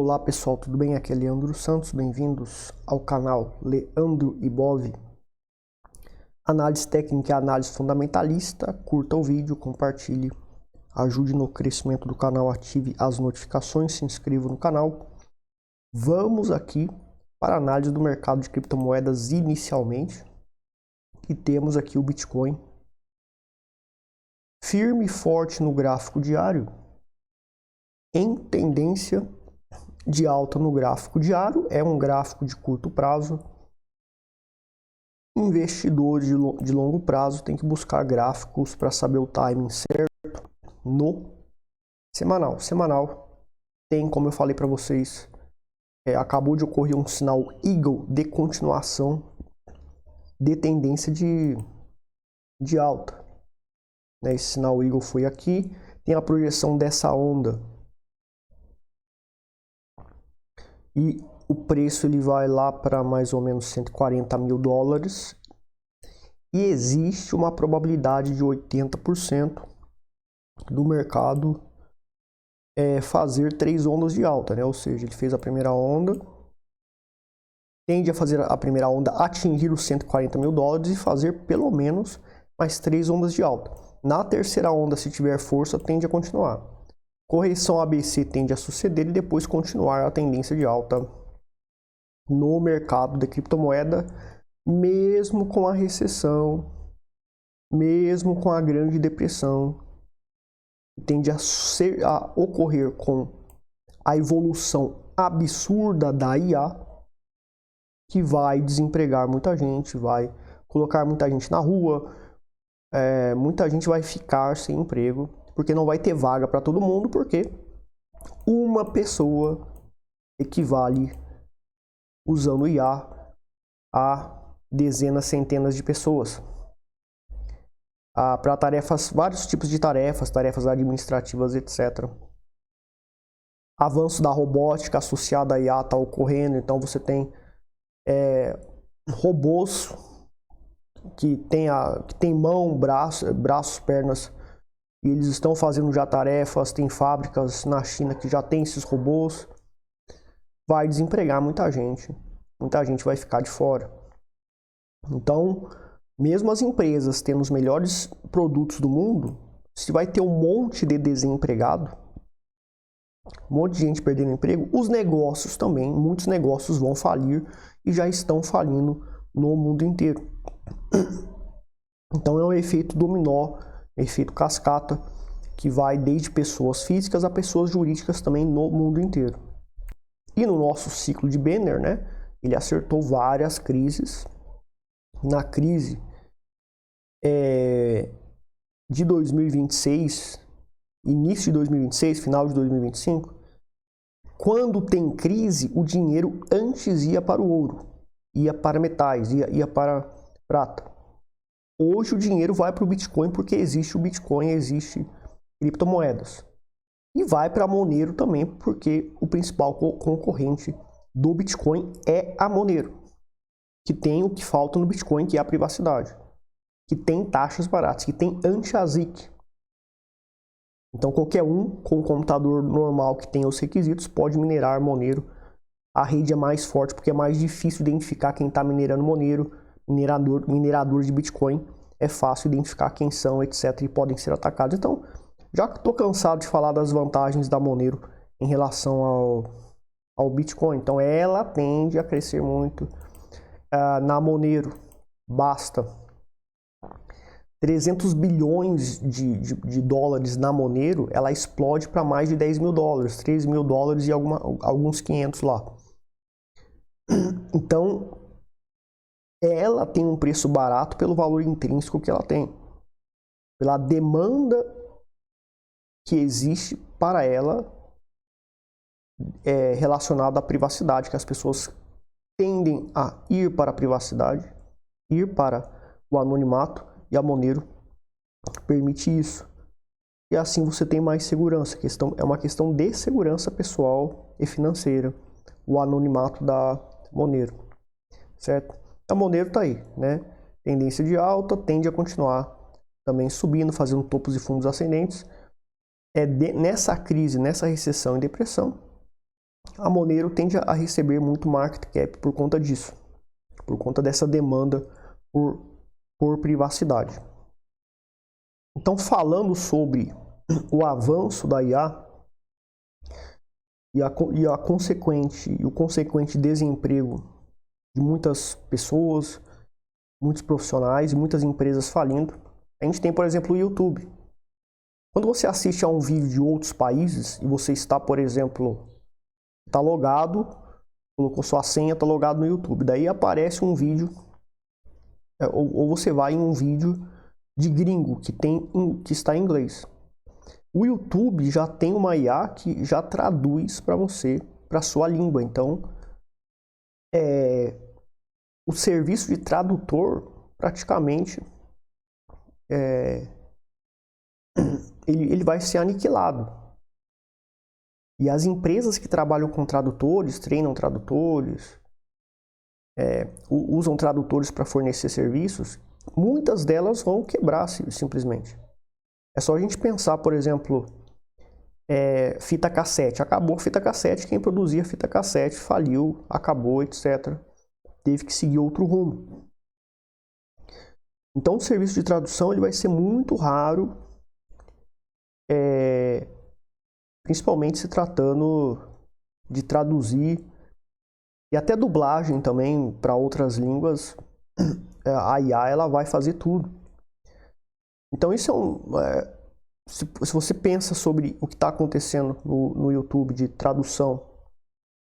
Olá pessoal, tudo bem? Aqui é Leandro Santos, bem-vindos ao canal Leandro Ibov. Análise técnica e análise fundamentalista, curta o vídeo, compartilhe, ajude no crescimento do canal, ative as notificações, se inscreva no canal. Vamos aqui para a análise do mercado de criptomoedas inicialmente. E temos aqui o Bitcoin firme e forte no gráfico diário, em tendência de alta no gráfico diário, é um gráfico de curto prazo. Investidores de longo prazo tem que buscar gráficos para saber o timing certo no semanal. Semanal tem, como eu falei para vocês, acabou de ocorrer um sinal Eagle de continuação de tendência de alta. Esse sinal Eagle foi aqui, tem a projeção dessa onda. E o preço ele vai lá para mais ou menos 140 mil dólares. E existe uma probabilidade de 80% do mercado fazer 3 ondas de alta, né? Ou seja, ele fez a primeira onda, tende a fazer a primeira onda, atingir os 140 mil dólares e fazer pelo menos mais 3 ondas de alta. Na terceira onda, se tiver força, tende a continuar. Correção ABC tende a suceder e depois continuar a tendência de alta no mercado de criptomoeda, mesmo com a recessão, mesmo com a Grande Depressão, tende a ocorrer com a evolução absurda da IA, que vai desempregar muita gente, vai colocar muita gente na rua, muita gente vai ficar sem emprego, porque não vai ter vaga para todo mundo, porque uma pessoa equivale, usando IA, a dezenas, centenas de pessoas. Para tarefas, vários tipos de tarefas administrativas, etc. Avanço da robótica associada à IA está ocorrendo, então você tem robôs que tem mão, braços, pernas, e eles estão fazendo já tarefas. Tem fábricas na China que já tem esses robôs. Vai desempregar muita gente vai ficar de fora. Então, mesmo as empresas tendo os melhores produtos do mundo, se vai ter um monte de desempregado, um monte de gente perdendo emprego, os negócios também, muitos negócios vão falir e já estão falindo no mundo inteiro. Então é um efeito dominó, efeito cascata, que vai desde pessoas físicas a pessoas jurídicas também no mundo inteiro. E no nosso ciclo de Benner, né, ele acertou várias crises. Na crise de 2026, início de 2026, final de 2025, quando tem crise, o dinheiro antes ia para o ouro, ia para metais, ia para prata. Hoje o dinheiro vai para o Bitcoin porque existe o Bitcoin, existe criptomoedas. E vai para a Monero também, porque o principal concorrente do Bitcoin é a Monero, que tem o que falta no Bitcoin, que é a privacidade, que tem taxas baratas, que tem anti-ASIC. Então qualquer um com um computador normal que tenha os requisitos pode minerar Monero. A rede é mais forte porque é mais difícil identificar quem está minerando Monero. Minerador de Bitcoin é fácil identificar quem são, etc. E podem ser atacados. Então, já que estou cansado de falar das vantagens da Monero em relação ao Bitcoin, então ela tende a crescer muito. Na Monero, basta 300 bilhões de dólares na Monero, ela explode para mais de 10 mil dólares, 13 mil dólares e alguns 500 lá. Então, ela tem um preço barato pelo valor intrínseco que ela tem, pela demanda que existe para ela relacionada à privacidade, que as pessoas tendem a ir para a privacidade, ir para o anonimato, e a Monero permite isso. E assim você tem mais segurança. É uma questão de segurança pessoal e financeira, o anonimato da Monero, certo? A Monero está aí, né? Tendência de alta, tende a continuar também subindo, fazendo topos e fundos ascendentes. Nessa crise, nessa recessão e depressão, a Monero tende a receber muito market cap por conta disso, por conta dessa demanda por privacidade. Então, falando sobre o avanço da IA e o consequente desemprego de muitas pessoas, muitos profissionais e muitas empresas falindo, a gente tem, por exemplo, o YouTube. Quando você assiste a um vídeo de outros países e você está, por exemplo, está logado, colocou sua senha, está logado no YouTube, daí aparece um vídeo, ou você vai em um vídeo de gringo que está em inglês. O YouTube já tem uma IA que já traduz para você, para sua língua. Então, o serviço de tradutor praticamente ele vai ser aniquilado. E as empresas que trabalham com tradutores, treinam tradutores, usam tradutores para fornecer serviços, muitas delas vão quebrar simplesmente. É só a gente pensar, por exemplo, fita cassete. Acabou a fita cassete, quem produzia fita cassete faliu, acabou, etc. Teve que seguir outro rumo. Então o serviço de tradução ele vai ser muito raro, principalmente se tratando de traduzir e até dublagem também para outras línguas. A IA ela vai fazer tudo. Então isso se você pensa sobre o que está acontecendo no YouTube de tradução,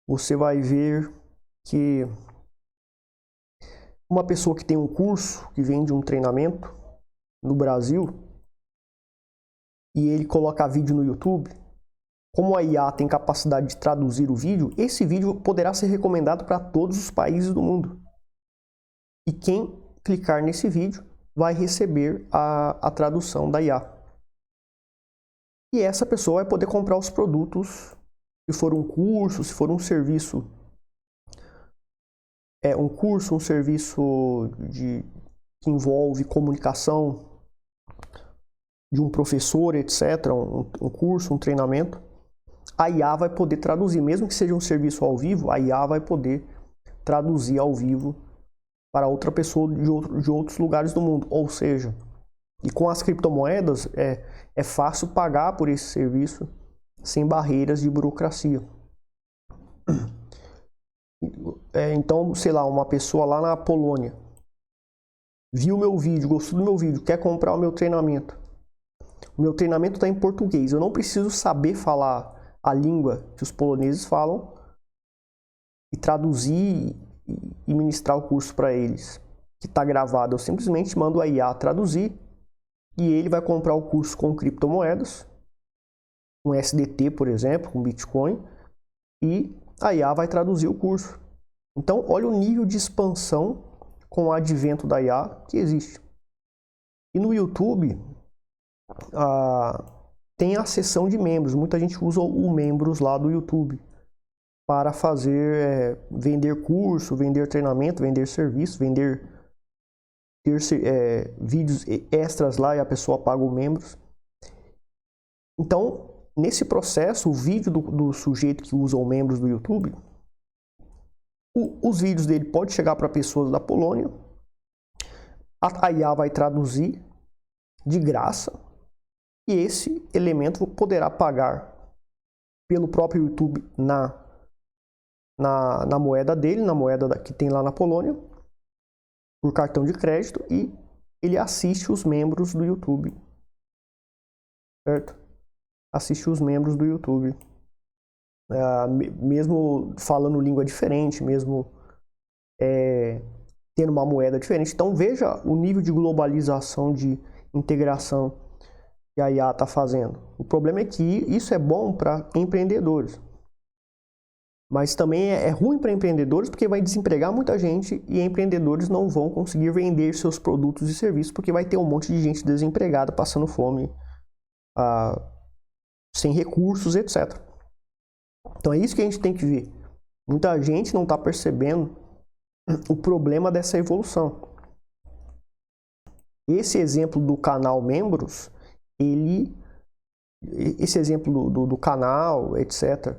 você vai ver que uma pessoa que tem um curso, que vende um treinamento no Brasil, e ele coloca vídeo no YouTube, como a IA tem capacidade de traduzir o vídeo, esse vídeo poderá ser recomendado para todos os países do mundo. E quem clicar nesse vídeo vai receber a tradução da IA. E essa pessoa vai poder comprar os produtos, se for um curso, se for um serviço, um serviço que envolve comunicação de um professor, etc., um curso, um treinamento, a IA vai poder traduzir, mesmo que seja um serviço ao vivo, a IA vai poder traduzir ao vivo para outra pessoa de outros lugares do mundo. Ou seja, e com as criptomoedas é fácil pagar por esse serviço sem barreiras de burocracia. Então, sei lá, uma pessoa lá na Polônia viu meu vídeo, gostou do meu vídeo, quer comprar o meu treinamento. O meu treinamento está em português, eu não preciso saber falar a língua que os poloneses falam e traduzir e ministrar o curso para eles, que está gravado. Eu simplesmente mando a IA traduzir e ele vai comprar o curso com criptomoedas, com SDT, por exemplo, com Bitcoin, e a IA vai traduzir o curso. Então, olha o nível de expansão com o advento da IA que existe. E no YouTube, tem a seção de membros. Muita gente usa o membros lá do YouTube para vender curso, vender treinamento, vender serviço, ter vídeos extras lá e a pessoa paga o membros. Então, nesse processo, o vídeo do sujeito que usa o membros do YouTube, os vídeos dele podem chegar para pessoas da Polônia, a IA vai traduzir de graça, e esse elemento poderá pagar pelo próprio YouTube na moeda dele, na moeda que tem lá na Polônia, por cartão de crédito, e ele assiste os membros do YouTube, certo? Assiste os membros do YouTube, mesmo falando língua diferente, mesmo tendo uma moeda diferente. Então veja o nível de globalização, de integração que a IA está fazendo. O problema é que isso é bom para empreendedores, mas também é ruim para empreendedores porque vai desempregar muita gente e empreendedores não vão conseguir vender seus produtos e serviços porque vai ter um monte de gente desempregada, passando fome, sem recursos, etc. Então é isso que a gente tem que ver. Muita gente não está percebendo o problema dessa evolução. Esse exemplo do canal Membros, esse exemplo do canal, etc.,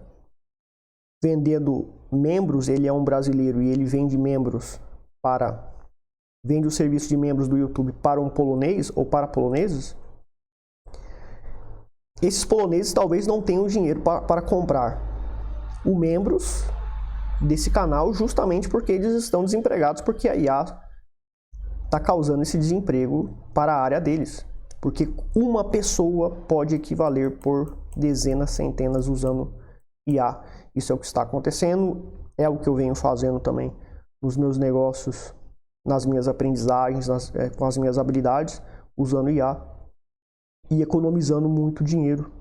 vendendo membros, ele é um brasileiro e ele vende membros vende o serviço de membros do YouTube para um polonês ou para poloneses, esses poloneses talvez não tenham dinheiro para comprar os membros desse canal, justamente porque eles estão desempregados, porque a IA está causando esse desemprego para a área deles. Porque uma pessoa pode equivaler por dezenas, centenas usando IA. Isso é o que está acontecendo, é o que eu venho fazendo também nos meus negócios, nas minhas aprendizagens, com as minhas habilidades, usando IA e economizando muito dinheiro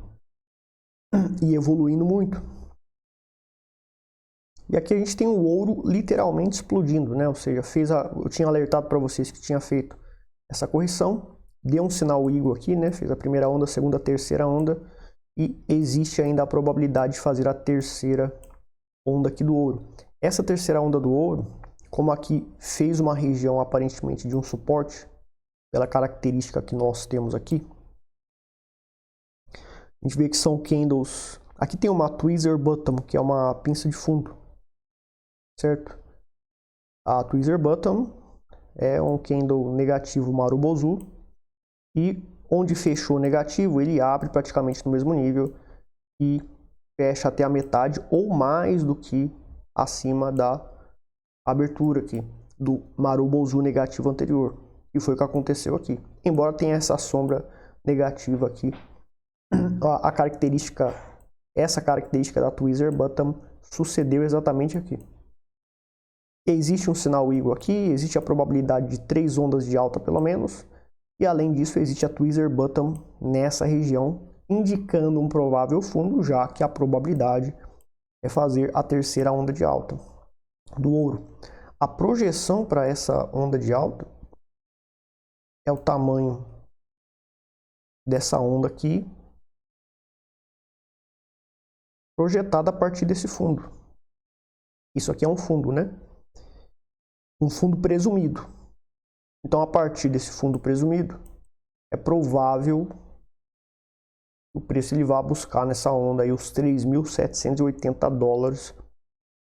e evoluindo muito. E aqui a gente tem o ouro literalmente explodindo, né? Ou seja, eu tinha alertado para vocês que tinha feito essa correção, deu um sinal Eagle aqui, né? Fez a primeira onda, a segunda, a terceira onda, e existe ainda a probabilidade de fazer a terceira onda aqui do ouro. Essa terceira onda do ouro, como aqui fez uma região aparentemente de um suporte, pela característica que nós temos aqui, a gente vê que são candles. Aqui tem uma tweezer bottom, que é uma pinça de fundo, certo? A tweezer bottom é um candle negativo Marubozu, e onde fechou negativo, ele abre praticamente no mesmo nível e fecha até a metade ou mais do que acima da abertura aqui do Marubozu negativo anterior, e foi o que aconteceu aqui. Embora tenha essa sombra negativa aqui, essa característica da tweezer bottom sucedeu exatamente aqui. Existe um sinal Eagle aqui, existe a probabilidade de 3 ondas de alta pelo menos, e além disso existe a tweezer bottom nessa região, indicando um provável fundo, já que a probabilidade é fazer a terceira onda de alta do ouro. A projeção para essa onda de alta é o tamanho dessa onda aqui, projetada a partir desse fundo. Isso aqui é um fundo, né? Um fundo presumido. Então, a partir desse fundo presumido, é provável que o preço ele vá buscar nessa onda aí os 3.780 dólares,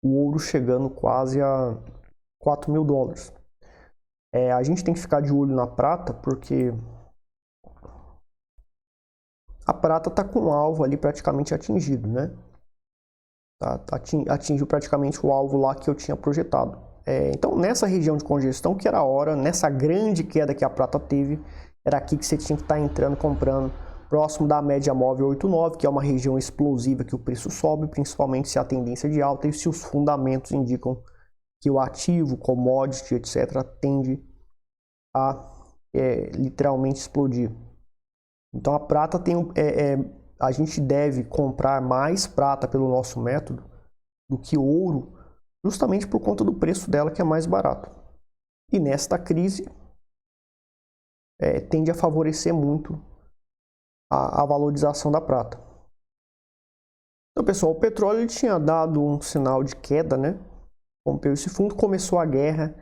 o ouro chegando quase a 4.000 dólares. A gente tem que ficar de olho na prata, porque a prata está com o alvo ali praticamente atingido, né? Atingiu praticamente o alvo lá que eu tinha projetado. Então, nessa região de congestão, que era a hora, nessa grande queda que a prata teve, era aqui que você tinha que estar entrando, comprando, próximo da média móvel 8,9, que é uma região explosiva que o preço sobe, principalmente se a tendência é de alta e se os fundamentos indicam que o ativo, commodity, etc., tende a literalmente explodir. Então, a prata a gente deve comprar mais prata pelo nosso método do que ouro, justamente por conta do preço dela, que é mais barato. E nesta crise, tende a favorecer muito a valorização da prata. Então, pessoal, o petróleo ele tinha dado um sinal de queda, né? Rompeu esse fundo, começou a guerra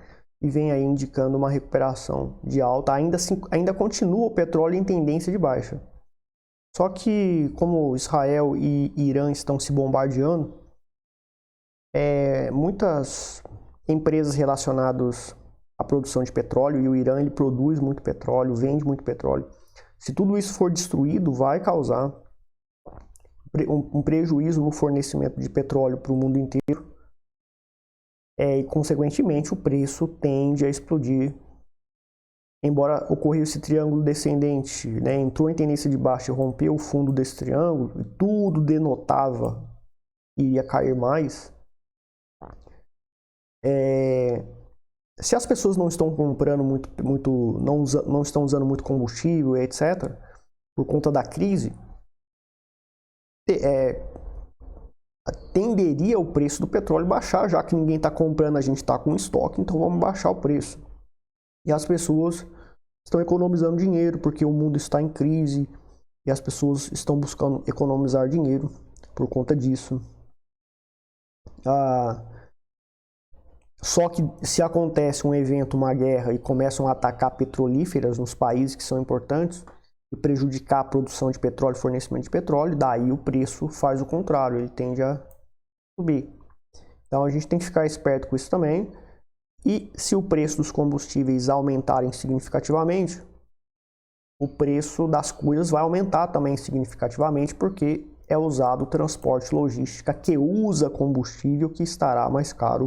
e vem aí indicando uma recuperação de alta. Ainda continua o petróleo em tendência de baixa. Só que, como Israel e Irã estão se bombardeando, muitas empresas relacionadas à produção de petróleo, e o Irã ele produz muito petróleo, vende muito petróleo. Se tudo isso for destruído, vai causar um prejuízo no fornecimento de petróleo para o mundo inteiro. E, consequentemente, o preço tende a explodir. Embora ocorreu esse triângulo descendente, né, entrou em tendência de baixa e rompeu o fundo desse triângulo, e tudo denotava que ia cair mais. Se as pessoas não estão comprando não estão usando muito combustível, etc., por conta da crise, tenderia o preço do petróleo baixar, já que ninguém está comprando, a gente está com estoque, então vamos baixar o preço. E as pessoas estão economizando dinheiro, porque o mundo está em crise, e as pessoas estão buscando economizar dinheiro por conta disso. Só que se acontece um evento, uma guerra, e começam a atacar petrolíferas nos países que são importantes, e prejudicar a produção de petróleo, fornecimento de petróleo, daí o preço faz o contrário, ele tende a subir. Então a gente tem que ficar esperto com isso também. E se o preço dos combustíveis aumentarem significativamente, o preço das coisas vai aumentar também significativamente, porque é usado o transporte logística que usa combustível que estará mais caro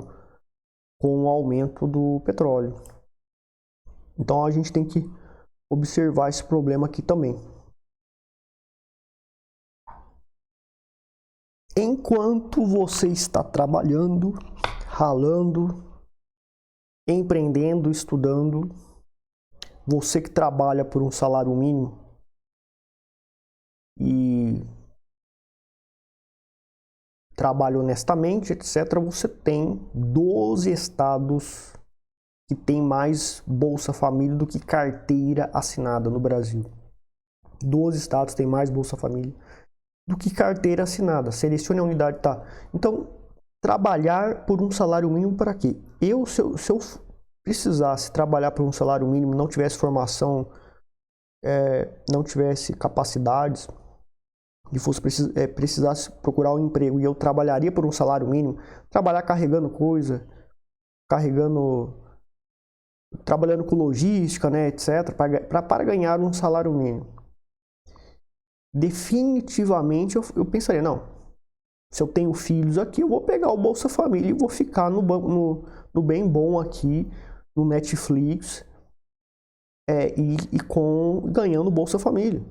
com o aumento do petróleo. Então a gente tem que observar esse problema aqui também. Enquanto você está trabalhando, ralando, empreendendo, estudando, você que trabalha por um salário mínimo e trabalha honestamente, etc., você tem 12 estados que tem mais Bolsa Família do que carteira assinada no Brasil. 12 estados têm mais Bolsa Família do que carteira assinada. Selecione a unidade, tá? Então, trabalhar por um salário mínimo para quê? Se eu precisasse trabalhar por um salário mínimo, não tivesse formação, não tivesse capacidades, e precisasse procurar um emprego e eu trabalharia por um salário mínimo, trabalhar carregando coisa, trabalhando com logística, né, etc., para ganhar um salário mínimo. Definitivamente eu pensaria, não, se eu tenho filhos aqui, eu vou pegar o Bolsa Família e vou ficar no bem bom aqui, no Netflix, ganhando Bolsa Família.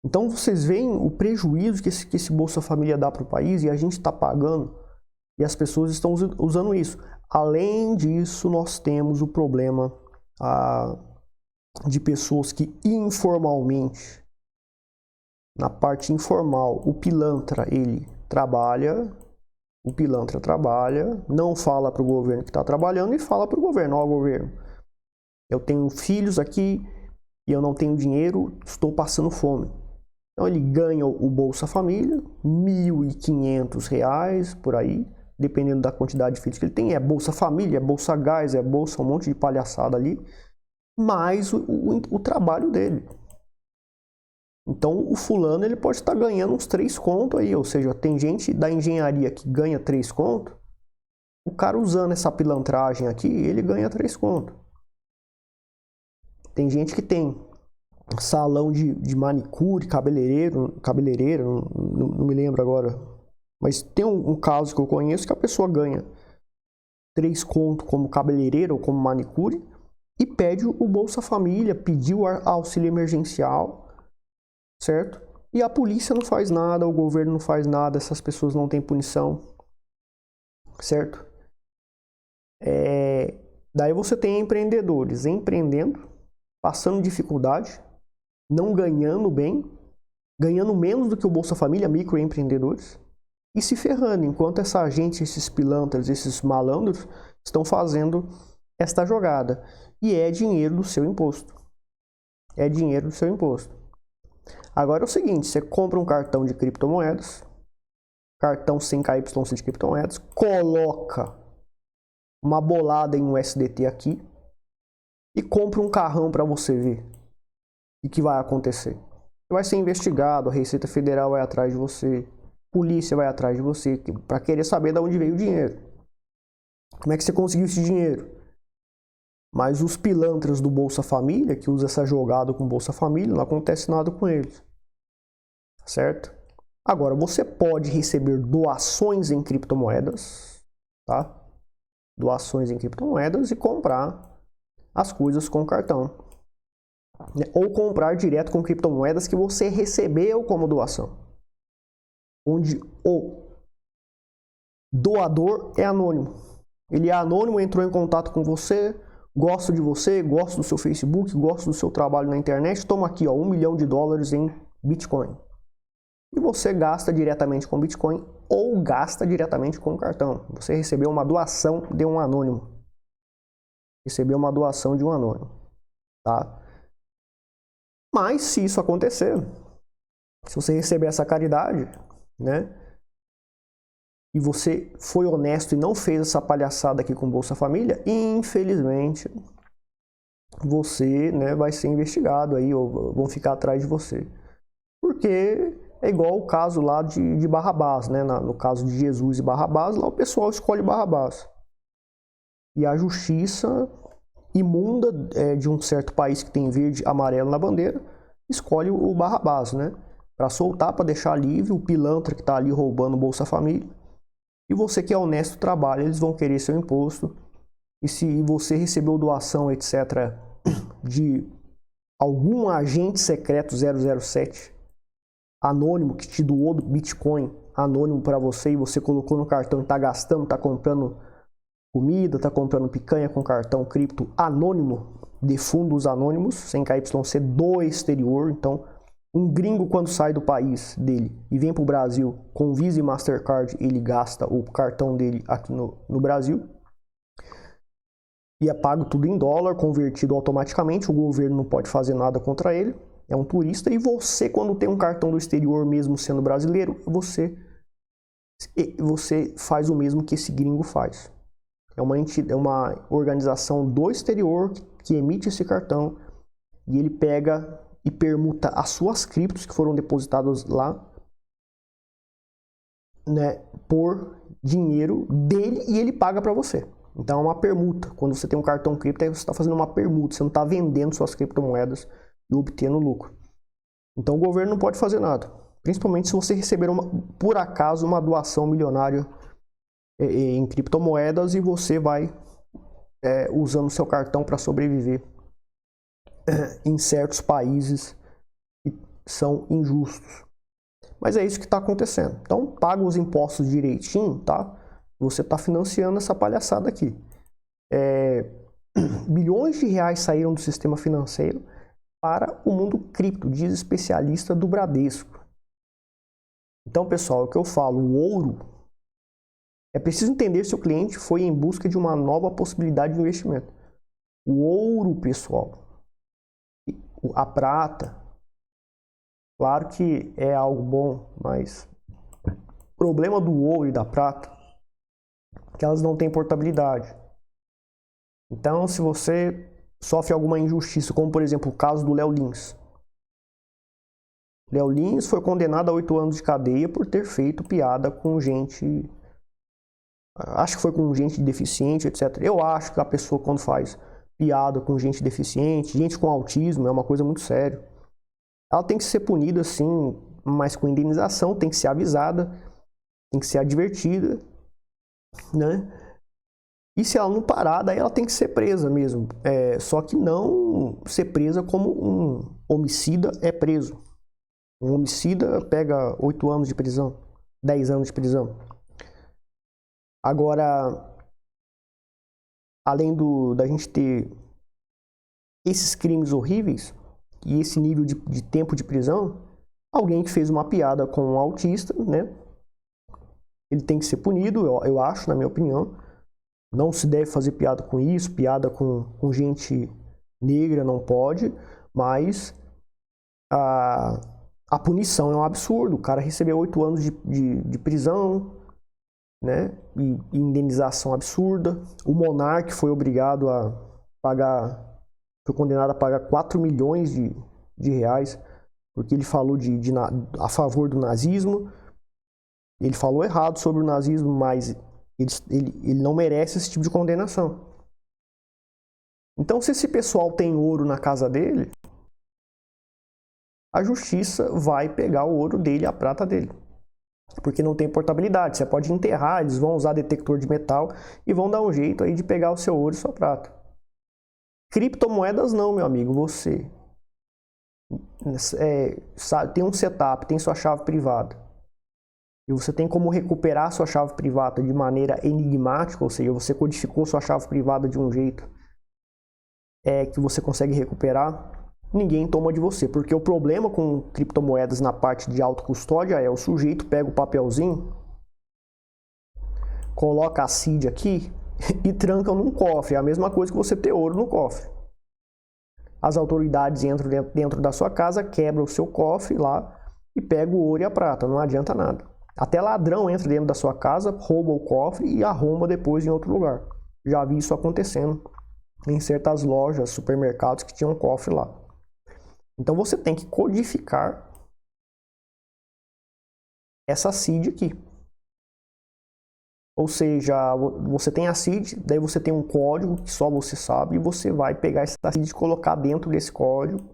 Então vocês veem o prejuízo que esse Bolsa Família dá para o país e a gente está pagando e as pessoas estão usando isso. Além disso, nós temos o problema de pessoas que informalmente, na parte informal, o pilantra trabalha, não fala para o governo que está trabalhando e fala para o governo, ó, governo, eu tenho filhos aqui e eu não tenho dinheiro, estou passando fome. Então ele ganha o Bolsa Família, R$ 1.500 por aí, dependendo da quantidade de filhos que ele tem. É Bolsa Família, é Bolsa Gás, é Bolsa, um monte de palhaçada ali, mais o trabalho dele. Então o fulano ele pode estar ganhando uns 3 conto aí, ou seja, tem gente da engenharia que ganha 3 conto, o cara usando essa pilantragem aqui, ele ganha 3 conto. Tem gente que tem salão de manicure, cabeleireira, não me lembro agora. Mas tem um caso que eu conheço que a pessoa ganha 3 conto como cabeleireiro ou como manicure e pede o Bolsa Família, pediu auxílio emergencial, certo? E a polícia não faz nada, o governo não faz nada, essas pessoas não têm punição, certo? Daí você tem empreendedores empreendendo, passando dificuldade, não ganhando bem, ganhando menos do que o Bolsa Família, microempreendedores, e se ferrando, enquanto essa gente, esses pilantras, esses malandros, estão fazendo esta jogada. E é dinheiro do seu imposto. É dinheiro do seu imposto. Agora é o seguinte, você compra um cartão de criptomoedas, cartão sem KYC de criptomoedas, coloca uma bolada em USDT aqui e compra um carrão para você ver. E o que vai acontecer? Você vai ser investigado, a Receita Federal vai atrás de você, a polícia vai atrás de você para querer saber de onde veio o dinheiro. Como é que você conseguiu esse dinheiro? Mas os pilantras do Bolsa Família, que usa essa jogada com Bolsa Família, não acontece nada com eles. Certo? Agora, você pode receber doações em criptomoedas, tá? Doações em criptomoedas e comprar as coisas com cartão. Ou comprar direto com criptomoedas que você recebeu como doação. Onde o doador é anônimo. Ele é anônimo, entrou em contato com você, gosto de você, gosto do seu Facebook, gosto do seu trabalho na internet, toma aqui ó, $1 milhão em Bitcoin. E você gasta diretamente com Bitcoin ou gasta diretamente com cartão. Você recebeu uma doação de um anônimo. Recebeu uma doação de um anônimo. Tá? Mas se isso acontecer, se você receber essa caridade, né? E você foi honesto e não fez essa palhaçada aqui com Bolsa Família, infelizmente você, né, vai ser investigado aí ou vão ficar atrás de você. Porque É igual o caso lá de Barrabás, né? No caso de Jesus e Barrabás, lá o pessoal escolhe Barrabás. E a justiça imunda de um certo país que tem verde e amarelo na bandeira, escolhe o Barrabás, né? Para soltar, para deixar livre o pilantra que está ali roubando o Bolsa Família. E você que é honesto trabalha, eles vão querer seu imposto. E se você recebeu doação, etc., de algum agente secreto 007 anônimo que te doou do Bitcoin anônimo para você e você colocou no cartão e está gastando, está comprando comida, está comprando picanha com cartão cripto anônimo, de fundos anônimos, sem KYC do exterior. Então, um gringo quando sai do país dele e vem para o Brasil com Visa e Mastercard, ele gasta o cartão dele aqui no Brasil. E é pago tudo em dólar, convertido automaticamente, o governo não pode fazer nada contra ele, é um turista. E você, quando tem um cartão do exterior, mesmo sendo brasileiro, você faz o mesmo que esse gringo faz. É uma organização do exterior que emite esse cartão e ele pega e permuta as suas criptos que foram depositadas lá, né, por dinheiro dele e ele paga para você. Então é uma permuta. Quando você tem um cartão cripto, você está fazendo uma permuta, você não está vendendo suas criptomoedas e obtendo lucro. Então o governo não pode fazer nada, principalmente se você receber por acaso uma doação milionária em criptomoedas e você vai usando seu cartão para sobreviver em certos países que são injustos. Mas é isso que está acontecendo. Então paga os impostos direitinho, tá? Você está financiando essa palhaçada aqui. Bilhões de reais saíram do sistema financeiro para o mundo cripto, diz especialista do Bradesco. Então, pessoal, é o que eu falo, o ouro, é preciso entender se o cliente foi em busca de uma nova possibilidade de investimento. O ouro, pessoal, a prata, claro que é algo bom, mas o problema do ouro e da prata é que elas não têm portabilidade. Então, se você sofre alguma injustiça, como por exemplo o caso do Léo Lins. Léo Lins foi condenado a 8 anos de cadeia por ter feito piada com gente, acho que foi com gente deficiente, etc. Eu acho que a pessoa quando faz piada com gente deficiente, gente com autismo, é uma coisa muito séria. Ela tem que ser punida sim, mas com indenização, tem que ser avisada, tem que ser advertida, né? E se ela não parar, daí ela tem que ser presa mesmo. Só que não ser presa como um homicida é preso. Um homicida pega 8 anos de prisão, 10 anos de prisão. Agora, além da gente ter esses crimes horríveis e esse nível de tempo de prisão, alguém que fez uma piada com um autista, né? Ele tem que ser punido, eu acho, na minha opinião. Não se deve fazer piada com isso, piada com gente negra não pode, mas a punição é um absurdo. O cara recebeu 8 anos de prisão, né? E indenização absurda. O monarca foi obrigado a pagar, foi condenado a pagar 4 milhões de reais, porque ele falou a favor do nazismo. Ele falou errado sobre o nazismo, mas ele não merece esse tipo de condenação. Então, se esse pessoal tem ouro na casa dele, a justiça vai pegar o ouro dele, a prata dele. Porque não tem portabilidade. Você pode enterrar, eles vão usar detector de metal e vão dar um jeito aí de pegar o seu ouro e sua prata. Criptomoedas não, meu amigo. Você tem um setup, tem sua chave privada. E você tem como recuperar sua chave privada de maneira enigmática, ou seja, você codificou sua chave privada de um jeito que você consegue recuperar, ninguém toma de você. Porque o problema com criptomoedas na parte de autocustódia é o sujeito pega o papelzinho, coloca a seed aqui e tranca num cofre. É a mesma coisa que você ter ouro no cofre. As autoridades entram dentro da sua casa, quebram o seu cofre lá e pegam o ouro e a prata, não adianta nada. Até ladrão entra dentro da sua casa, rouba o cofre e arromba depois em outro lugar. Já vi isso acontecendo em certas lojas, supermercados que tinham cofre lá. Então você tem que codificar essa seed aqui. Ou seja, você tem a seed, daí você tem um código que só você sabe, e você vai pegar essa seed e colocar dentro desse código,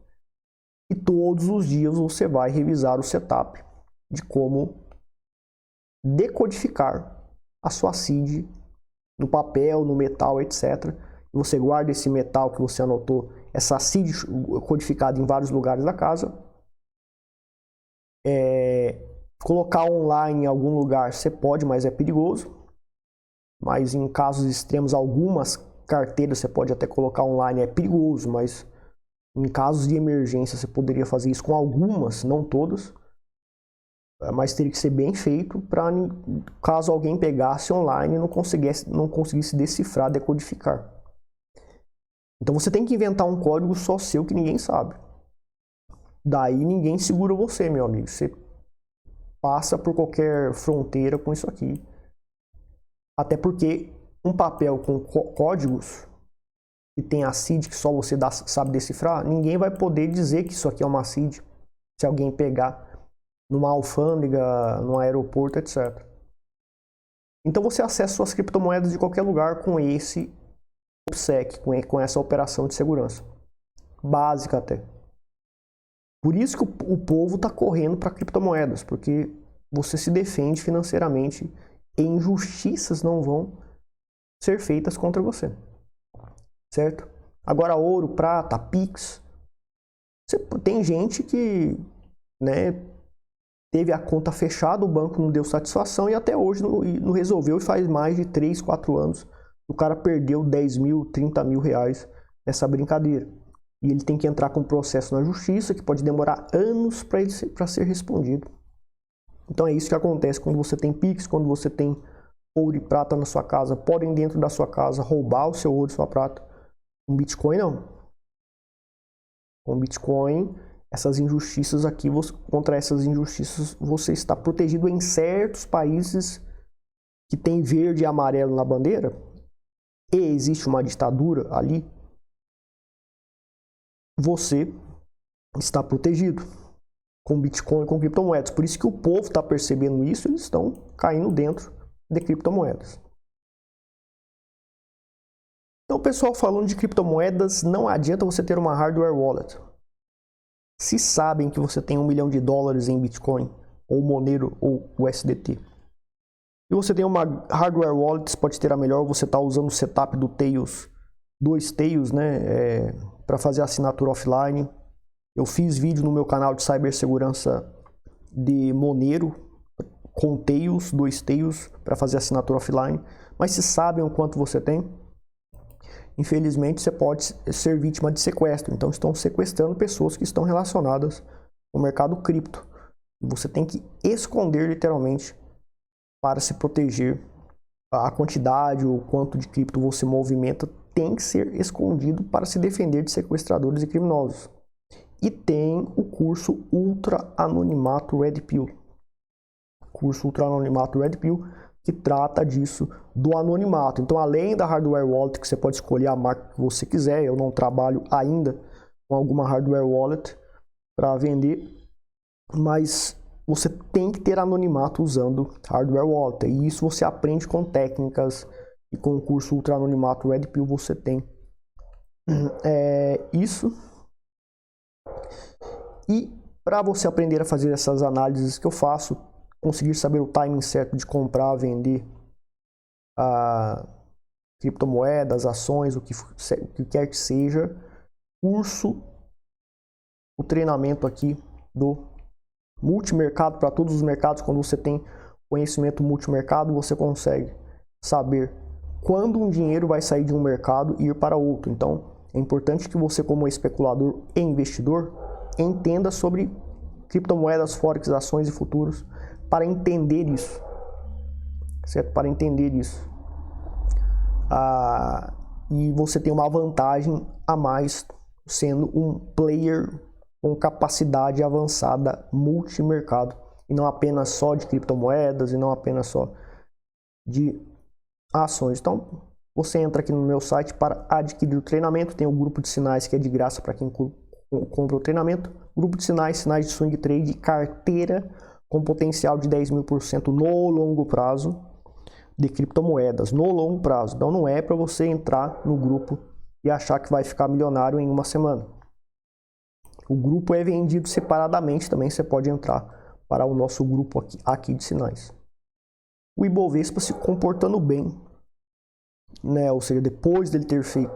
e todos os dias você vai revisar o setup de como decodificar a sua seed no papel, no metal, etc. E você guarda esse metal que você anotou, essa seed codificada em vários lugares da casa. Colocar online em algum lugar você pode, mas é perigoso. Mas em casos extremos, algumas carteiras você pode até colocar online, é perigoso, mas em casos de emergência você poderia fazer isso com algumas, não todas. Mas teria que ser bem feito para caso alguém pegasse online e não conseguisse decifrar, decodificar. Então você tem que inventar um código só seu que ninguém sabe. Daí ninguém segura você, meu amigo. Você passa por qualquer fronteira com isso aqui. Até porque um papel com códigos que tem a seed que só você sabe decifrar, ninguém vai poder dizer que isso aqui é uma seed se alguém pegar numa alfândega, num aeroporto, etc. Então você acessa suas criptomoedas de qualquer lugar com esse OPSEC, com essa operação de segurança. Básica até. Por isso que o povo está correndo para criptomoedas, porque você se defende financeiramente e injustiças não vão ser feitas contra você. Certo? Agora ouro, prata, Pix. Tem gente que, né, teve a conta fechada, o banco não deu satisfação e até hoje não resolveu, e faz mais de 3, 4 anos o cara perdeu 10 mil, 30 mil reais nessa brincadeira. E ele tem que entrar com um processo na justiça que pode demorar anos para ser respondido. Então é isso que acontece quando você tem Pix, quando você tem ouro e prata na sua casa. Podem dentro da sua casa roubar o seu ouro e sua prata. Com Bitcoin não. Com Bitcoin, essas injustiças aqui, contra essas injustiças você está protegido em certos países que tem verde e amarelo na bandeira e existe uma ditadura ali. Você está protegido com Bitcoin e com criptomoedas. Por isso que o povo está percebendo isso, eles estão caindo dentro de criptomoedas. Então, pessoal, falando de criptomoedas, não adianta você ter uma hardware wallet. Se sabem que você tem $1 milhão em Bitcoin, ou Monero, ou USDT, e você tem uma hardware wallet, você pode ter a melhor, você está usando o setup do Tails, 2 Tails, né, para fazer assinatura offline. Eu fiz vídeo no meu canal de cibersegurança de Monero, com Tails, 2 Tails, para fazer assinatura offline. Mas se sabem o quanto você tem, infelizmente você pode ser vítima de sequestro. Então estão sequestrando pessoas que estão relacionadas ao mercado cripto. E você tem que esconder literalmente para se proteger. A quantidade, o quanto de cripto você movimenta tem que ser escondido para se defender de sequestradores e criminosos. E tem o curso Ultra Anonimato Red Pill. Curso Ultra Anonimato Red Pill, que trata disso, do anonimato. Então, além da hardware wallet, que você pode escolher a marca que você quiser, eu não trabalho ainda com alguma hardware wallet para vender, mas você tem que ter anonimato usando hardware wallet. E isso você aprende com técnicas, e com o curso Ultra Anonimato Red Pill você tem isso. E para você aprender a fazer essas análises que eu faço, conseguir saber o timing certo de comprar, vender criptomoedas, ações, o que quer que seja, o treinamento aqui do multimercado para todos os mercados. Quando você tem conhecimento multimercado, você consegue saber quando um dinheiro vai sair de um mercado e ir para outro. Então, é importante que você, como especulador e investidor, entenda sobre criptomoedas, forex, ações e futuros para entender isso, certo? Para entender isso. E você tem uma vantagem a mais sendo um player com capacidade avançada multimercado e não apenas só de criptomoedas e não apenas só de ações. Então, você entra aqui no meu site para adquirir o treinamento. Tem o grupo de sinais que é de graça para quem compra o treinamento. Grupo de sinais, sinais de swing trade, carteira com potencial de 10.000% no longo prazo de criptomoedas, no longo prazo. Então não é para você entrar no grupo e achar que vai ficar milionário em uma semana. O grupo é vendido separadamente, também você pode entrar para o nosso grupo aqui de sinais. O Ibovespa se comportando bem, né? Ou seja, depois dele ter feito,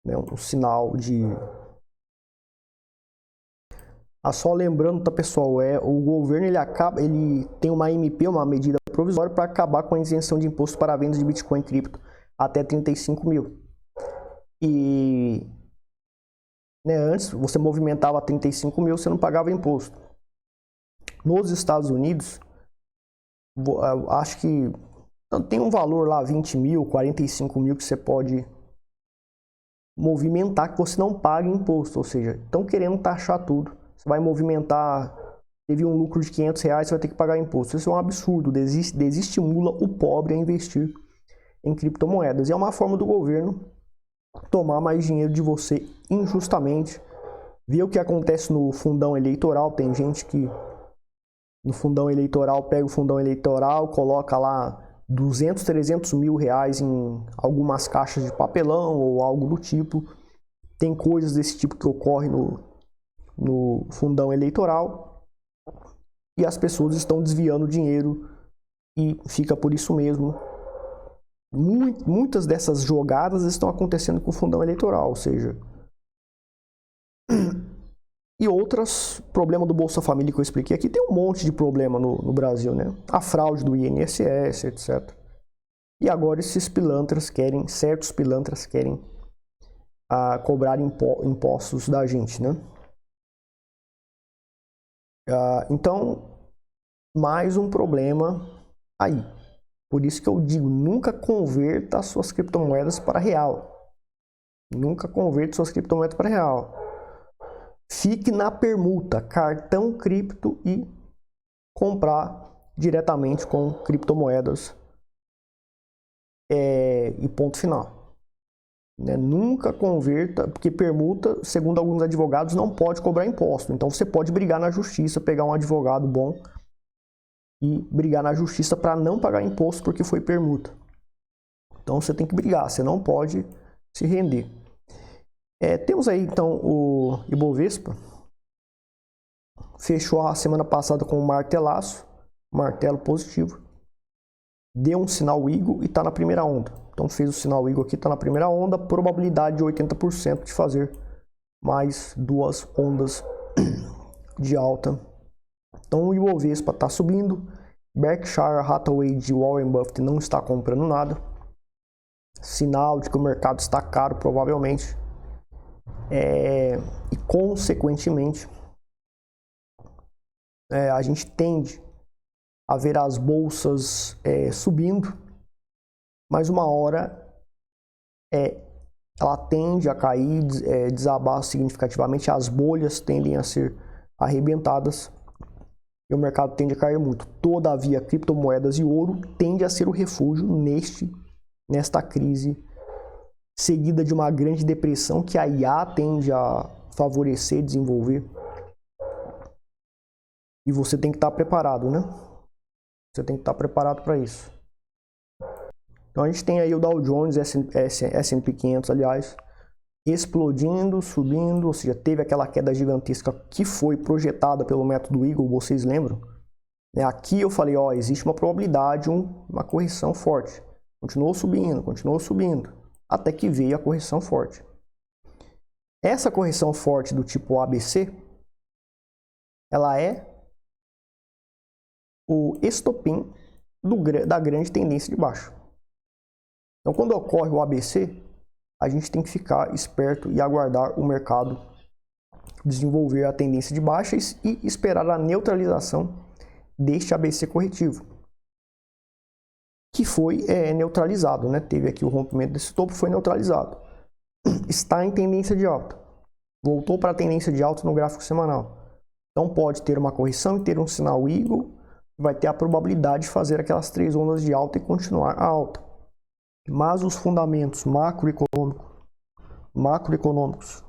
né, um sinal de... Só lembrando, tá, pessoal, o governo ele tem uma MP, uma medida provisória, para acabar com a isenção de imposto para a venda de Bitcoin e cripto até 35 mil. E, né, antes você movimentava 35 mil, você não pagava imposto. Nos Estados Unidos, acho que tem um valor lá, 20 mil, 45 mil, que você pode movimentar que você não paga imposto. Ou seja, estão querendo taxar tudo. Você vai movimentar, teve um lucro de R$500, você vai ter que pagar imposto. Isso é um absurdo, desestimula o pobre a investir em criptomoedas. E é uma forma do governo tomar mais dinheiro de você injustamente. Ver o que acontece no fundão eleitoral. Tem gente que no fundão eleitoral pega o fundão eleitoral, coloca lá 200, 300 mil reais em algumas caixas de papelão ou algo do tipo. Tem coisas desse tipo que ocorrem no fundão eleitoral e as pessoas estão desviando dinheiro e fica por isso mesmo. Muitas dessas jogadas estão acontecendo com o fundão eleitoral, ou seja... E outros, problema do Bolsa Família que eu expliquei aqui, tem um monte de problema no Brasil, né? A fraude do INSS, etc. E agora esses pilantras certos pilantras querem cobrar impostos da gente, né? Então, mais um problema aí. Por isso que eu digo, nunca converta as suas criptomoedas para real. Nunca converta suas criptomoedas para real. Fique na permuta, cartão cripto e comprar diretamente com criptomoedas. E ponto final. Né? Nunca converta, porque permuta, segundo alguns advogados, não pode cobrar imposto. Então você pode brigar na justiça, pegar um advogado bom e brigar na justiça para não pagar imposto porque foi permuta. Então você tem que brigar, você não pode se render. Temos aí então o Ibovespa. Fechou a semana passada com um martelaço, martelo positivo. Deu um sinal Eagle e está na primeira onda. Então fez o sinal Eagle aqui, está na primeira onda, probabilidade de 80% de fazer mais duas ondas de alta. Então o Ibovespa está subindo, Berkshire Hathaway de Warren Buffett não está comprando nada. Sinal de que o mercado está caro, provavelmente. E consequentemente, a gente tende a ver as bolsas subindo, mas uma hora ela tende a cair, desabar significativamente, as bolhas tendem a ser arrebentadas e o mercado tende a cair muito. Todavia, criptomoedas e ouro tende a ser o refúgio nesta crise, seguida de uma grande depressão que a IA tende a favorecer e desenvolver. E você tem que estar preparado, né? Você tem que estar preparado para isso. Então a gente tem aí o Dow Jones, S&P 500, aliás, explodindo, subindo, ou seja, teve aquela queda gigantesca que foi projetada pelo método Eagle, vocês lembram? Aqui eu falei, existe uma probabilidade, uma correção forte. Continuou subindo, até que veio a correção forte. Essa correção forte do tipo ABC, ela é o estopim da grande tendência de baixa. Então, quando ocorre o ABC, a gente tem que ficar esperto e aguardar o mercado desenvolver a tendência de baixa e esperar a neutralização deste ABC corretivo, que foi neutralizado, né? Teve aqui o rompimento desse topo, foi neutralizado. Está em tendência de alta. Voltou para a tendência de alta no gráfico semanal. Então pode ter uma correção e ter um sinal Eagle, vai ter a probabilidade de fazer aquelas 3 ondas de alta e continuar a alta. Mas os fundamentos macroeconômicos,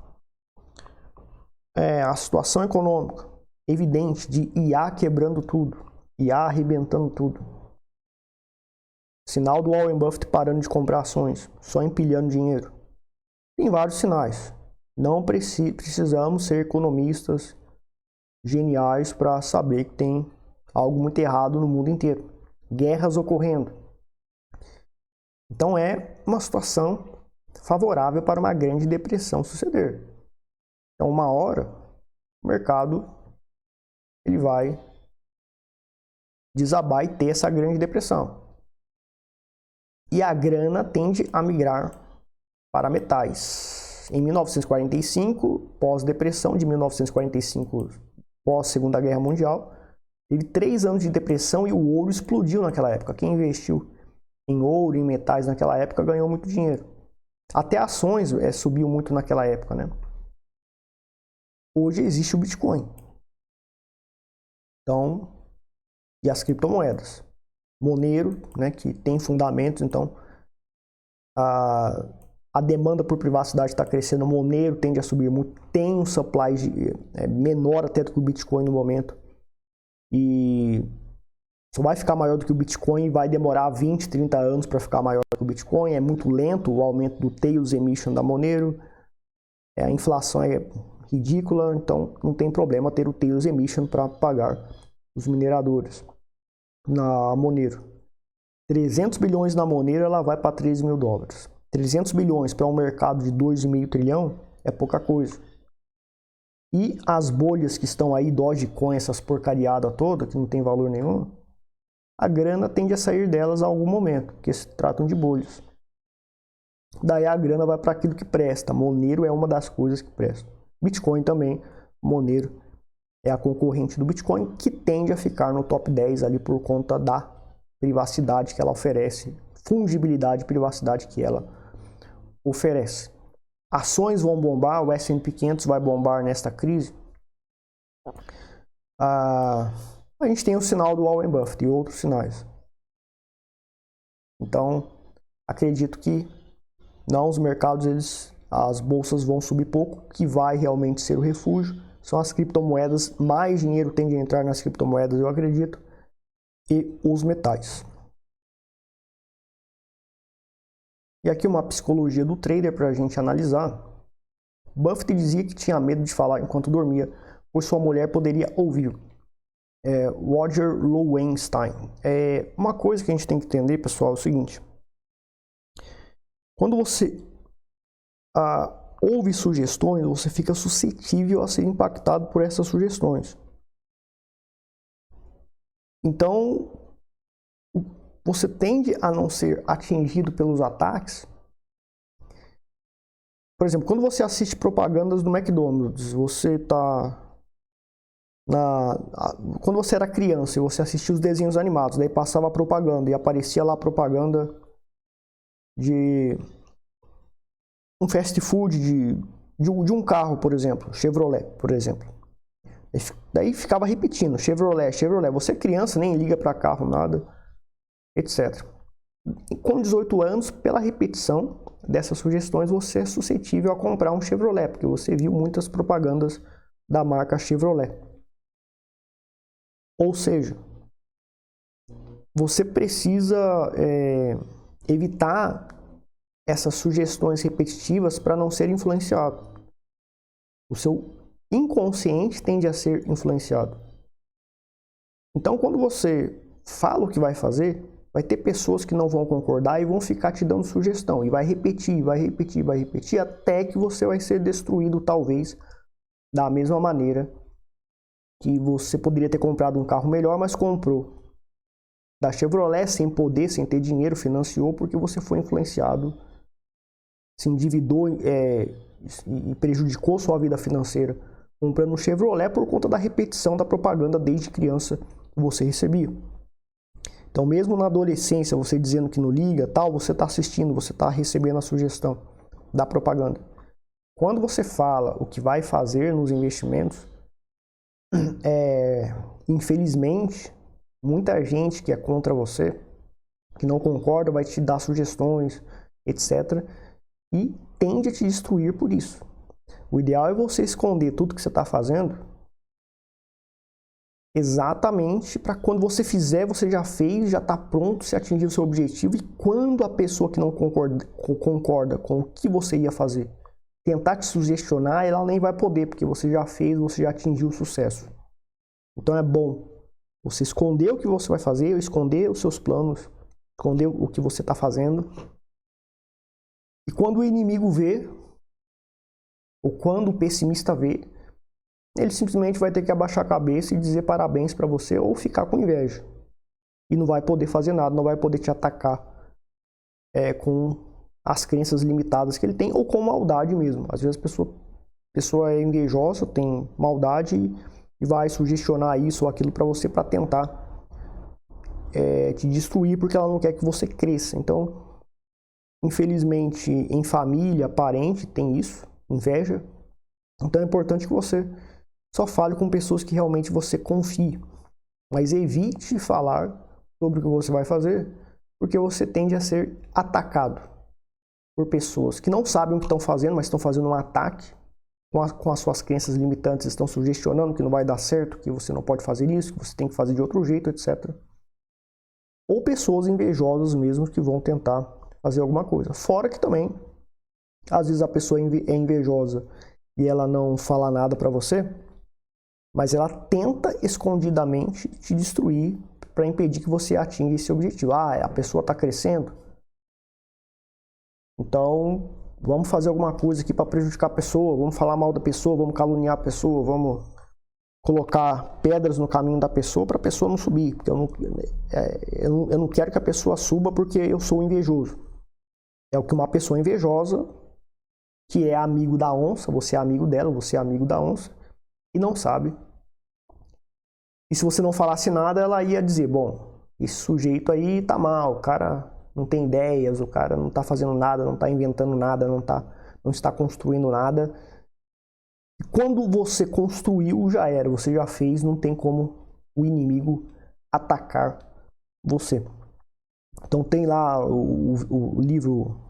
a situação econômica, evidente de IA quebrando tudo, IA arrebentando tudo. Sinal do Warren Buffett parando de comprar ações, só empilhando dinheiro. Tem vários sinais. Não precisamos ser economistas geniais para saber que tem algo muito errado no mundo inteiro. Guerras ocorrendo. Então é uma situação favorável para uma grande depressão suceder. Então uma hora o mercado ele vai desabar e ter essa grande depressão. E a grana tende a migrar para metais. Em 1945, pós-depressão de 1945, pós-Segunda Guerra Mundial, teve 3 anos de depressão e o ouro explodiu naquela época. Quem investiu em ouro, em metais naquela época, ganhou muito dinheiro. Até ações subiu muito naquela época, né? Hoje existe o Bitcoin. Então, e as criptomoedas. Monero, né, que tem fundamentos, então a demanda por privacidade está crescendo, o Monero tende a subir muito, tem um supply menor até do que o Bitcoin no momento, e só vai ficar maior do que o Bitcoin e vai demorar 20, 30 anos para ficar maior do que o Bitcoin, é muito lento o aumento do Tails Emission da Monero, a inflação é ridícula, então não tem problema ter o Tails Emission para pagar os mineradores. Na Monero, 300 bilhões na Monero, ela vai para 13 mil dólares. 300 bilhões para um mercado de 2,5 trilhão é pouca coisa. E as bolhas que estão aí, Dogecoin, essas porcariadas todas, que não tem valor nenhum, a grana tende a sair delas a algum momento, porque se tratam de bolhas. Daí a grana vai para aquilo que presta. Monero é uma das coisas que presta. Bitcoin também, Monero é a concorrente do Bitcoin, que tende a ficar no top 10 ali por conta da privacidade que ela oferece, fungibilidade e privacidade que ela oferece. Ações vão bombar, o S&P 500 vai bombar nesta crise. A gente tem o sinal do Warren Buffett e outros sinais. Então, acredito que não, os mercados, as bolsas vão subir pouco, que vai realmente ser o refúgio. São as criptomoedas, mais dinheiro tende a entrar nas criptomoedas, eu acredito, e os metais. E aqui uma psicologia do trader para a gente analisar. Buffett dizia que tinha medo de falar enquanto dormia, pois sua mulher poderia ouvir. Roger Lowenstein. Uma coisa que a gente tem que entender, pessoal, é o seguinte. Quando você ouve sugestões, você fica suscetível a ser impactado por essas sugestões. Então, você tende a não ser atingido pelos ataques. Por exemplo, quando você assiste propagandas do McDonald's, quando você era criança e você assistia os desenhos animados, daí passava a propaganda e aparecia lá a propaganda de um fast food, de um carro, por exemplo, Chevrolet, por exemplo. Daí ficava repetindo, Chevrolet, Chevrolet. Você criança, nem liga para carro, nada, etc. E com 18 anos, pela repetição dessas sugestões, você é suscetível a comprar um Chevrolet, porque você viu muitas propagandas da marca Chevrolet. Ou seja, você precisa evitar essas sugestões repetitivas para não ser influenciado. O seu inconsciente tende a ser influenciado. Então, quando você fala o que vai fazer, vai ter pessoas que não vão concordar e vão ficar te dando sugestão. E vai repetir, vai repetir, vai repetir, até que você vai ser destruído, talvez, da mesma maneira que você poderia ter comprado um carro melhor, mas comprou da Chevrolet sem poder, sem ter dinheiro, financiou porque você foi influenciado, se endividou e prejudicou sua vida financeira comprando um Chevrolet por conta da repetição da propaganda desde criança que você recebia. Então, mesmo na adolescência, você dizendo que não liga, tal, você está assistindo, você está recebendo a sugestão da propaganda. Quando você fala o que vai fazer nos investimentos, infelizmente, muita gente que é contra você, que não concorda, vai te dar sugestões, etc. E tende a te destruir por isso. O ideal é você esconder tudo que você está fazendo Exatamente, para quando você fizer, você já fez, já está pronto, você atingiu o seu objetivo, e quando a pessoa que não concorda com o que você ia fazer tentar te sugestionar, ela nem vai poder, porque você já fez, você já atingiu o sucesso. Então é bom você esconder o que você vai fazer, esconder os seus planos, esconder o que você está fazendo. E quando o inimigo vê, ou quando o pessimista vê, ele simplesmente vai ter que abaixar a cabeça e dizer parabéns para você, ou ficar com inveja. E não vai poder fazer nada, não vai poder te atacar com as crenças limitadas que ele tem, ou com maldade mesmo. Às vezes a pessoa é invejosa, tem maldade e vai sugestionar isso ou aquilo para você, para tentar te destruir, porque ela não quer que você cresça. Então, infelizmente, em família, parente, tem isso, inveja. Então é importante que você só fale com pessoas que realmente você confie, mas evite falar sobre o que você vai fazer, porque você tende a ser atacado por pessoas que não sabem o que estão fazendo, mas estão fazendo um ataque com as suas crenças limitantes, estão sugestionando que não vai dar certo, que você não pode fazer isso, que você tem que fazer de outro jeito, etc. Ou pessoas invejosas mesmo que vão tentar fazer alguma coisa. Fora que também, às vezes a pessoa é invejosa e ela não fala nada para você, mas ela tenta escondidamente te destruir para impedir que você atinja esse objetivo. A pessoa está crescendo, então vamos fazer alguma coisa aqui para prejudicar a pessoa, vamos falar mal da pessoa, vamos caluniar a pessoa, vamos colocar pedras no caminho da pessoa para a pessoa não subir, porque eu não quero que a pessoa suba porque eu sou invejoso. É o que uma pessoa invejosa, que é amigo da onça, você é amigo dela, você é amigo da onça, e não sabe. E se você não falasse nada, ela ia dizer, bom, esse sujeito aí tá mal, o cara não tem ideias, o cara não tá fazendo nada, não tá inventando nada, não está construindo nada. E quando você construiu, já era, você já fez, não tem como o inimigo atacar você. Então tem lá o livro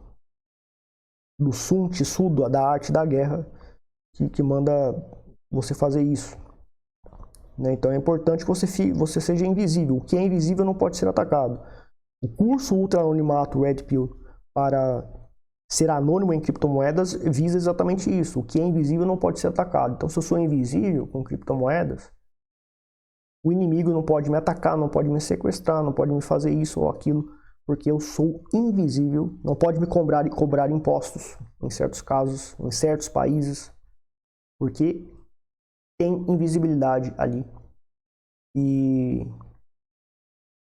do Sun Tzu, da Arte da Guerra, que manda você fazer isso. Então é importante que você seja invisível. O que é invisível não pode ser atacado. O curso Ultra Anonimato Red Pill para ser anônimo em criptomoedas visa exatamente isso. O que é invisível não pode ser atacado. Então, se eu sou invisível com criptomoedas, o inimigo não pode me atacar, não pode me sequestrar, não pode me fazer isso ou aquilo, porque eu sou invisível. Não pode me cobrar impostos, em certos casos, em certos países, porque tem invisibilidade ali. E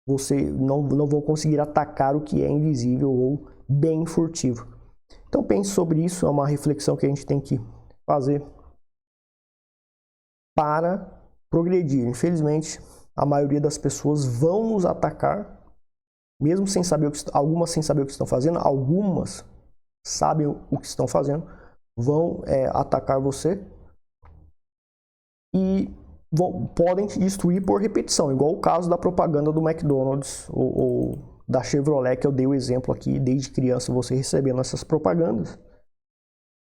você não vão conseguir atacar o que é invisível ou bem furtivo. Então pense sobre isso, é uma reflexão que a gente tem que fazer para progredir. Infelizmente, a maioria das pessoas vão nos atacar, mesmo sem saber algumas sem saber o que estão fazendo, algumas sabem o que estão fazendo, vão atacar você e podem te destruir por repetição, igual o caso da propaganda do McDonald's ou da Chevrolet, que eu dei o exemplo aqui, desde criança você recebendo essas propagandas,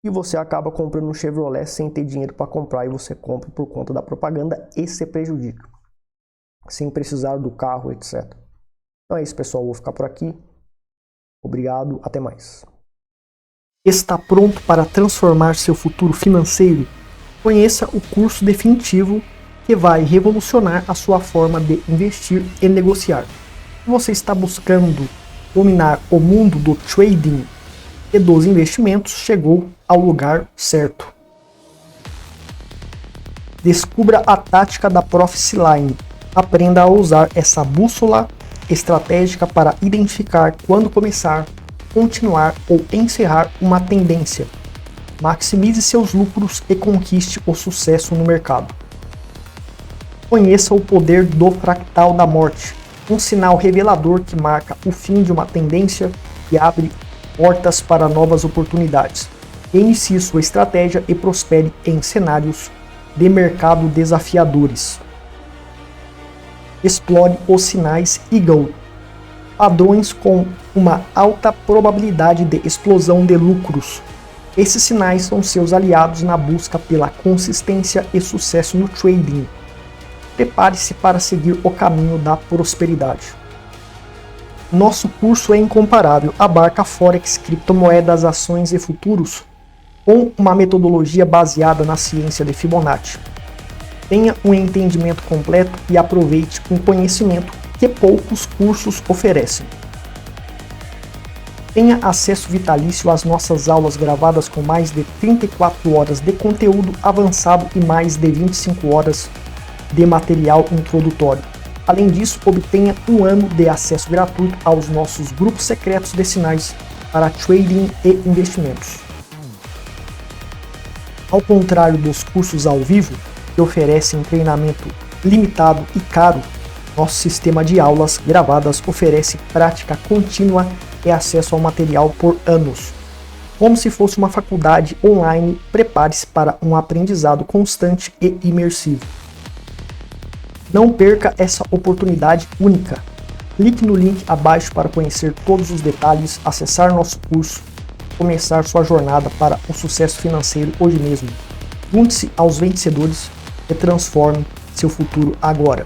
e você acaba comprando um Chevrolet sem ter dinheiro para comprar, e você compra por conta da propaganda e se prejudica, sem precisar do carro, etc. Então é isso, pessoal, vou ficar por aqui. Obrigado, até mais. Está pronto para transformar seu futuro financeiro? Conheça o curso definitivo que vai revolucionar a sua forma de investir e negociar. Se você está buscando dominar o mundo do trading e dos investimentos, chegou ao lugar certo. Descubra a tática da Prophecy Line. Aprenda a usar essa bússola estratégica para identificar quando começar, continuar ou encerrar uma tendência. Maximize seus lucros e conquiste o sucesso no mercado. Conheça o poder do fractal da morte, um sinal revelador que marca o fim de uma tendência e abre portas para novas oportunidades. Inicie sua estratégia e prospere em cenários de mercado desafiadores. Explore os sinais Eagle, padrões com uma alta probabilidade de explosão de lucros. Esses sinais são seus aliados na busca pela consistência e sucesso no trading. prepare-se para seguir o caminho da prosperidade. Nosso curso é incomparável, abarca Forex, criptomoedas, ações e futuros, com uma metodologia baseada na ciência de Fibonacci. Tenha um entendimento completo e aproveite um conhecimento que poucos cursos oferecem. Tenha acesso vitalício às nossas aulas gravadas com mais de 34 horas de conteúdo avançado e mais de 25 horas de material introdutório. Além disso, obtenha um ano de acesso gratuito aos nossos grupos secretos de sinais para trading e investimentos. Ao contrário dos cursos ao vivo, que oferecem treinamento limitado e caro, nosso sistema de aulas gravadas oferece prática contínua e acesso ao material por anos. Como se fosse uma faculdade online, prepare-se para um aprendizado constante e imersivo. Não perca essa oportunidade única. Clique no link abaixo para conhecer todos os detalhes, acessar nosso curso, começar sua jornada para o sucesso financeiro hoje mesmo. Junte-se aos vencedores e transforme seu futuro agora.